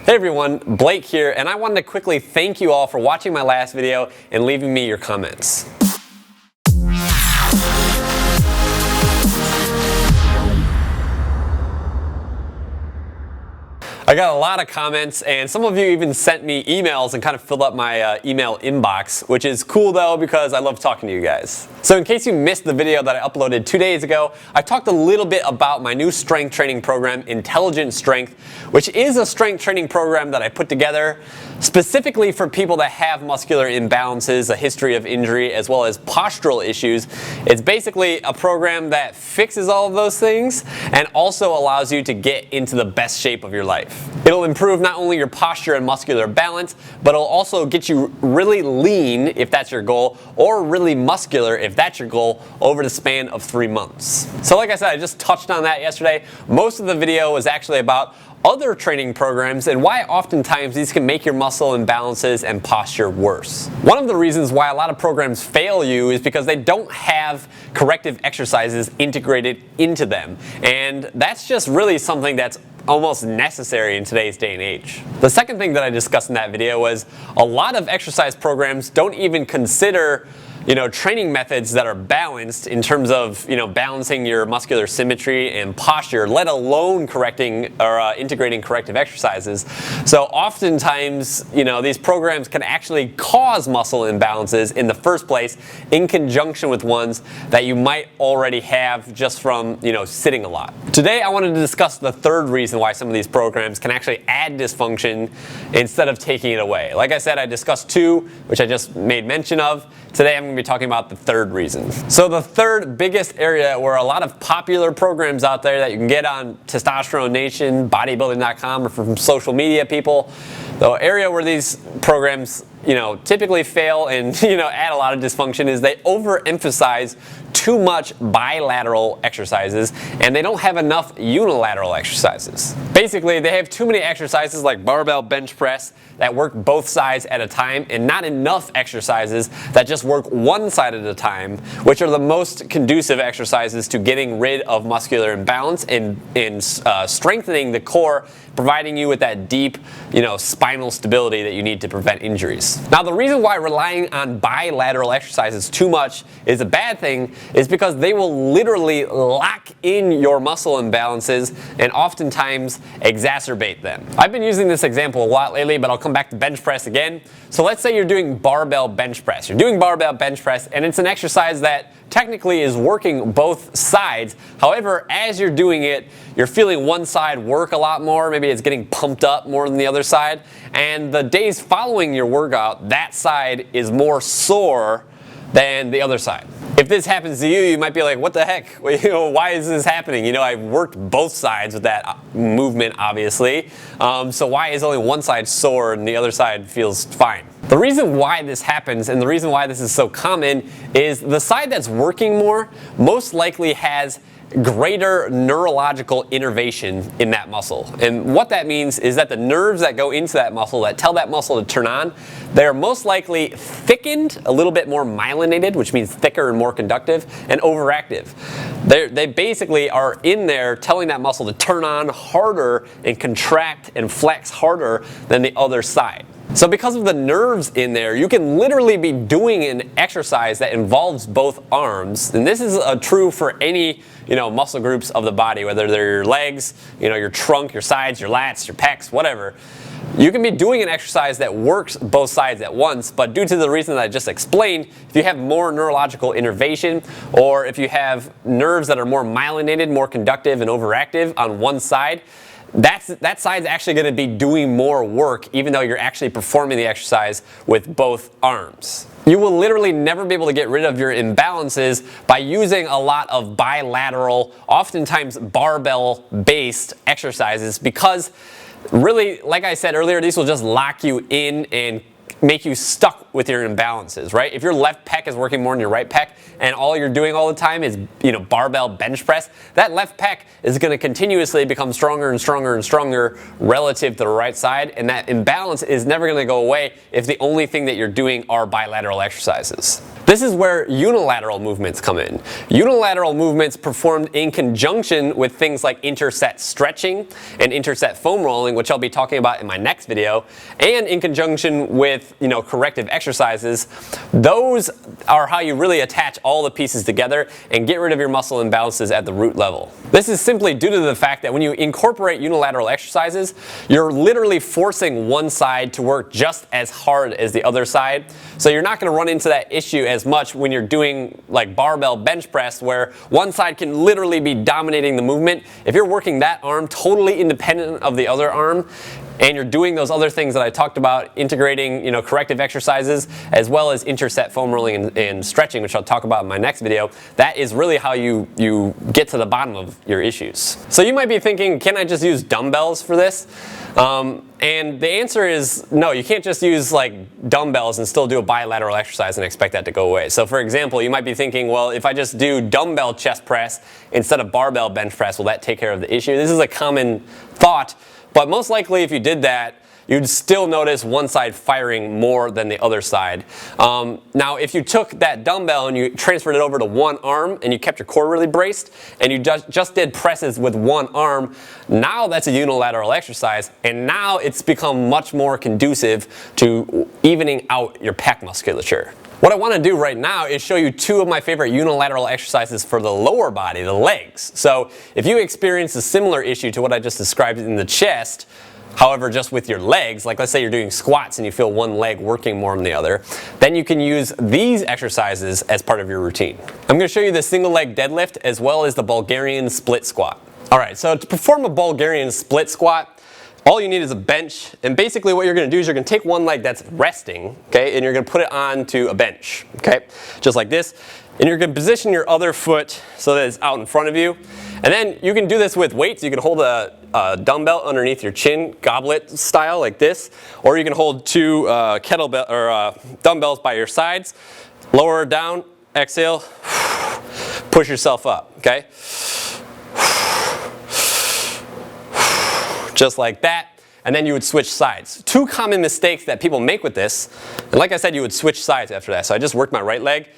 Hey everyone, Blake here, and I wanted to quickly thank you all for watching my last video and leaving me your comments. I got a lot of comments, and some of you even sent me emails and kind of filled up my email inbox, which is cool though because I love talking to you guys. So in case you missed the video that I uploaded 2 days ago, I talked a little bit about my new strength training program, Intelligent Strength, which is a strength training program that I put together specifically for people that have muscular imbalances, a history of injury, as well as postural issues. It's basically a program that fixes all of those things and also allows you to get into the best shape of your life. It'll improve not only your posture and muscular balance, but it'll also get you really lean if that's your goal, or really muscular if that's your goal, over the span of 3 months. So like I said, I just touched on that yesterday. Most of the video was actually about other training programs and why oftentimes these can make your muscle imbalances and posture worse. One of the reasons why a lot of programs fail you is because they don't have corrective exercises integrated into them. And that's just really something that's almost necessary in today's day and age. The second thing that I discussed in that video was a lot of exercise programs don't even consider training methods that are balanced in terms of, balancing your muscular symmetry and posture, let alone correcting or integrating corrective exercises. So oftentimes, these programs can actually cause muscle imbalances in the first place in conjunction with ones that you might already have just from, sitting a lot. Today, I wanted to discuss the third reason why some of these programs can actually add dysfunction instead of taking it away. Like I said, I discussed 2, which I just made mention of. Today I'm going to be talking about the third reason. So the third biggest area where a lot of popular programs out there that you can get on Testosterone Nation, bodybuilding.com, or from social media people, the area where these programs typically fail and add a lot of dysfunction is they overemphasize too much bilateral exercises and they don't have enough unilateral exercises. Basically, they have too many exercises like barbell bench press that work both sides at a time and not enough exercises that just work one side at a time, which are the most conducive exercises to getting rid of muscular imbalance and strengthening the core, providing you with that deep, spinal stability that you need to prevent injuries. Now, the reason why relying on bilateral exercises too much is a bad thing is because they will literally lock in your muscle imbalances and oftentimes exacerbate them. I've been using this example a lot lately, but I'll come back to bench press again. So let's say you're doing barbell bench press. You're doing barbell bench press, and it's an exercise that technically is working both sides. However, as you're doing it, you're feeling one side work a lot more. Maybe it's getting pumped up more than the other side. And the days following your workout, that side is more sore than the other side. If this happens to you, you might be like, what the heck? Why is this happening? I've worked both sides with that movement, obviously. So why is only one side sore and the other side feels fine? The reason why this happens and the reason why this is so common is the side that's working more most likely has greater neurological innervation in that muscle. And what that means is that the nerves that go into that muscle that tell that muscle to turn on, they're most likely thickened, a little bit more myelinated, which means thicker and more conductive, and overactive. They basically are in there telling that muscle to turn on harder and contract and flex harder than the other side. So because of the nerves in there, you can literally be doing an exercise that involves both arms, and this is true for any muscle groups of the body, whether they're your legs, your trunk, your sides, your lats, your pecs, whatever. You can be doing an exercise that works both sides at once, but due to the reason that I just explained, if you have more neurological innervation, or if you have nerves that are more myelinated, more conductive and overactive on one side, that side's actually going to be doing more work even though you're actually performing the exercise with both arms. You will literally never be able to get rid of your imbalances by using a lot of bilateral, oftentimes barbell-based exercises because really, like I said earlier, these will just lock you in and make you stuck with your imbalances, right? If your left pec is working more than your right pec and all you're doing all the time is, barbell bench press, that left pec is going to continuously become stronger and stronger and stronger relative to the right side, and that imbalance is never going to go away if the only thing that you're doing are bilateral exercises. This is where unilateral movements come in. Unilateral movements performed in conjunction with things like interset stretching and interset foam rolling, which I'll be talking about in my next video, and in conjunction with, corrective exercises. Those are how you really attach all the pieces together and get rid of your muscle imbalances at the root level. This is simply due to the fact that when you incorporate unilateral exercises, you're literally forcing one side to work just as hard as the other side. So you're not going to run into that issue as much when you're doing like barbell bench press, where one side can literally be dominating the movement. If you're working that arm totally independent of the other arm, and you're doing those other things that I talked about, integrating corrective exercises as well as interset foam rolling and stretching, which I'll talk about in my next video, that is really how you get to the bottom of your issues. So you might be thinking, can I just use dumbbells for this? And the answer is no, you can't just use like dumbbells and still do a bilateral exercise and expect that to go away. So for example, you might be thinking, well, if I just do dumbbell chest press instead of barbell bench press, will that take care of the issue? This is a common thought, but most likely if you did that, you'd still notice one side firing more than the other side. Now, if you took that dumbbell and you transferred it over to one arm and you kept your core really braced and you just did presses with one arm, now that's a unilateral exercise, and now it's become much more conducive to evening out your pec musculature. What I want to do right now is show you two of my favorite unilateral exercises for the lower body, the legs. So if you experience a similar issue to what I just described in the chest, however, just with your legs, like let's say you're doing squats and you feel one leg working more than the other, then you can use these exercises as part of your routine. I'm going to show you the single leg deadlift as well as the Bulgarian split squat. Alright, so to perform a Bulgarian split squat, all you need is a bench, and basically what you're going to do is you're going to take one leg that's resting, okay, and you're going to put it onto a bench, okay, just like this, and you're going to position your other foot so that it's out in front of you. And then you can do this with weights. You can hold a dumbbell underneath your chin, goblet style like this, or you can hold two kettlebell or dumbbells by your sides, lower down, exhale, push yourself up, okay? Just like that, and then you would switch sides. Two common mistakes that people make with this, and like I said, you would switch sides after that. So I just worked my right leg,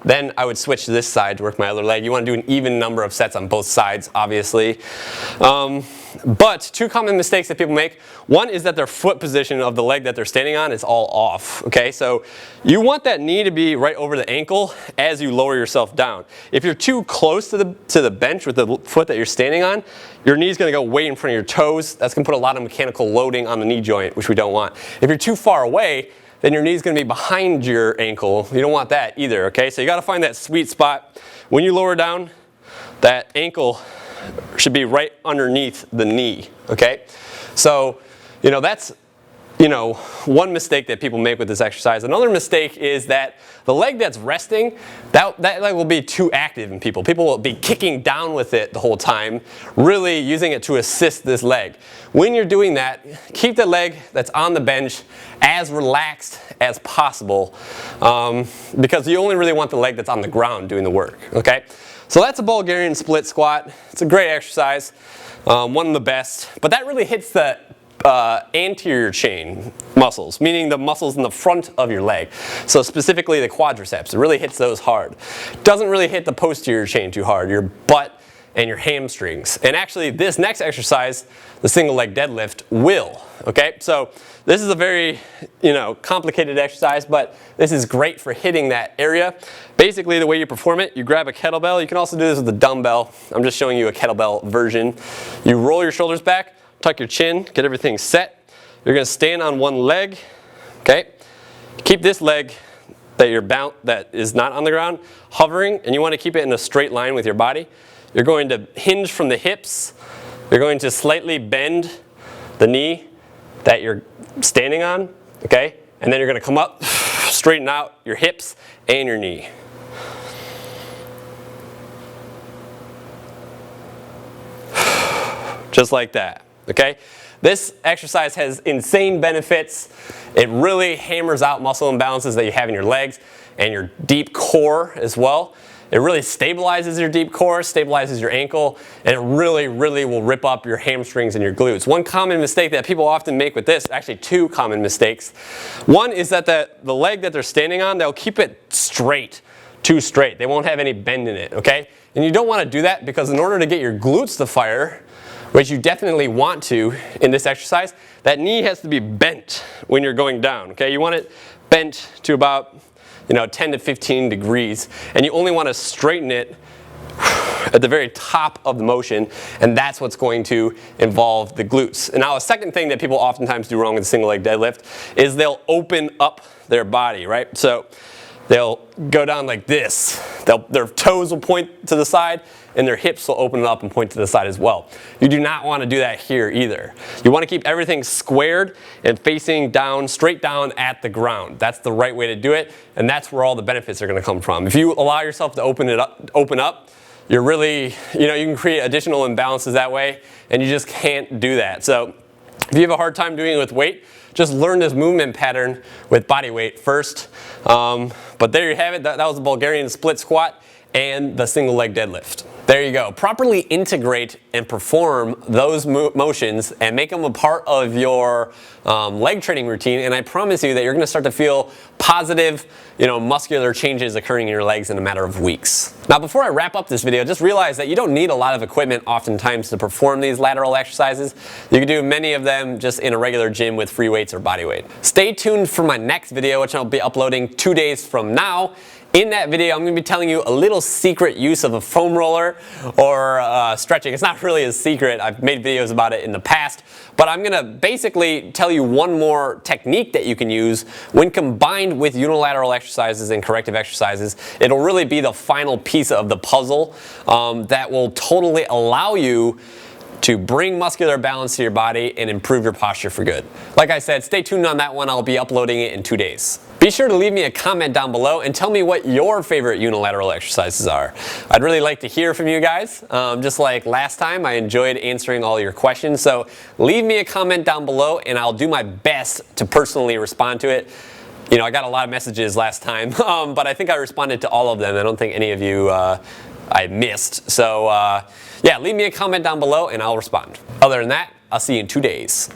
then I would switch to this side to work my other leg. You want to do an even number of sets on both sides, obviously. But two common mistakes that people make. One is that their foot position of the leg that they're standing on is all off. Okay, so you want that knee to be right over the ankle as you lower yourself down. If you're too close to the bench with the foot that you're standing on, your knee's going to go way in front of your toes. That's going to put a lot of mechanical loading on the knee joint, which we don't want. If you're too far away, then your knee's going to be behind your ankle. You don't want that either, okay? So you got to find that sweet spot. When you lower down, that ankle should be right underneath the knee, okay? So, that's, one mistake that people make with this exercise. Another mistake is that the leg that's resting, that leg will be too active in people. People will be kicking down with it the whole time, really using it to assist this leg. When you're doing that, keep the leg that's on the bench as relaxed as possible, because you only really want the leg that's on the ground doing the work, okay? So that's a Bulgarian split squat. It's a great exercise, one of the best, but that really hits the anterior chain muscles, meaning the muscles in the front of your leg. So specifically the quadriceps, it really hits those hard. Doesn't really hit the posterior chain too hard, your butt and your hamstrings. And actually this next exercise, the single leg deadlift, will. Okay, so this is a very complicated exercise, but this is great for hitting that area. Basically the way you perform it, you grab a kettlebell. You can also do this with a dumbbell. I'm just showing you a kettlebell version. You roll your shoulders back, tuck your chin, get everything set. You're going to stand on one leg, okay? Keep this leg that is not on the ground hovering, and you want to keep it in a straight line with your body. You're going to hinge from the hips. You're going to slightly bend the knee that you're standing on, okay? And then you're going to come up, straighten out your hips and your knee. Just like that. Okay? This exercise has insane benefits. It really hammers out muscle imbalances that you have in your legs and your deep core as well. It really stabilizes your deep core, stabilizes your ankle, and it really, really will rip up your hamstrings and your glutes. One common mistake that people often make with this, actually two common mistakes. One is that the leg that they're standing on, they'll keep it straight, too straight. They won't have any bend in it, okay? And you don't want to do that because in order to get your glutes to fire, which you definitely want to in this exercise, that knee has to be bent when you're going down, okay? You want it bent to about 10 to 15 degrees, and you only want to straighten it at the very top of the motion, and that's what's going to involve the glutes. And now a second thing that people oftentimes do wrong with single leg deadlift is they'll open up their body, right? So they'll go down like this. Their toes will point to the side, and their hips will open up and point to the side as well. You do not want to do that here either. You want to keep everything squared and facing down, straight down at the ground. That's the right way to do it, and that's where all the benefits are going to come from. If you allow yourself to open up, you're really, you can create additional imbalances that way, and you just can't do that. So if you have a hard time doing it with weight, just learn this movement pattern with body weight first. But there you have it. That was the Bulgarian split squat and the single leg deadlift. There you go. Properly integrate and perform those motions and make them a part of your leg training routine, and I promise you that you're going to start to feel positive, muscular changes occurring in your legs in a matter of weeks. Now, before I wrap up this video, just realize that you don't need a lot of equipment oftentimes to perform these lateral exercises. You can do many of them just in a regular gym with free weights or body weight. Stay tuned for my next video, which I'll be uploading 2 days from now. In that video, I'm going to be telling you a little secret use of a foam roller or stretching. It's not really a secret. I've made videos about it in the past, but I'm going to basically tell you one more technique that you can use when combined with unilateral exercises and corrective exercises. It'll really be the final piece of the puzzle that will totally allow you to bring muscular balance to your body and improve your posture for good. Like I said, stay tuned on that one. I'll be uploading it in 2 days. Be sure to leave me a comment down below and tell me what your favorite unilateral exercises are. I'd really like to hear from you guys. Just like last time, I enjoyed answering all your questions. So leave me a comment down below and I'll do my best to personally respond to it. I got a lot of messages last time, but I think I responded to all of them. I don't think any of you I missed. So yeah, leave me a comment down below and I'll respond. Other than that, I'll see you in 2 days.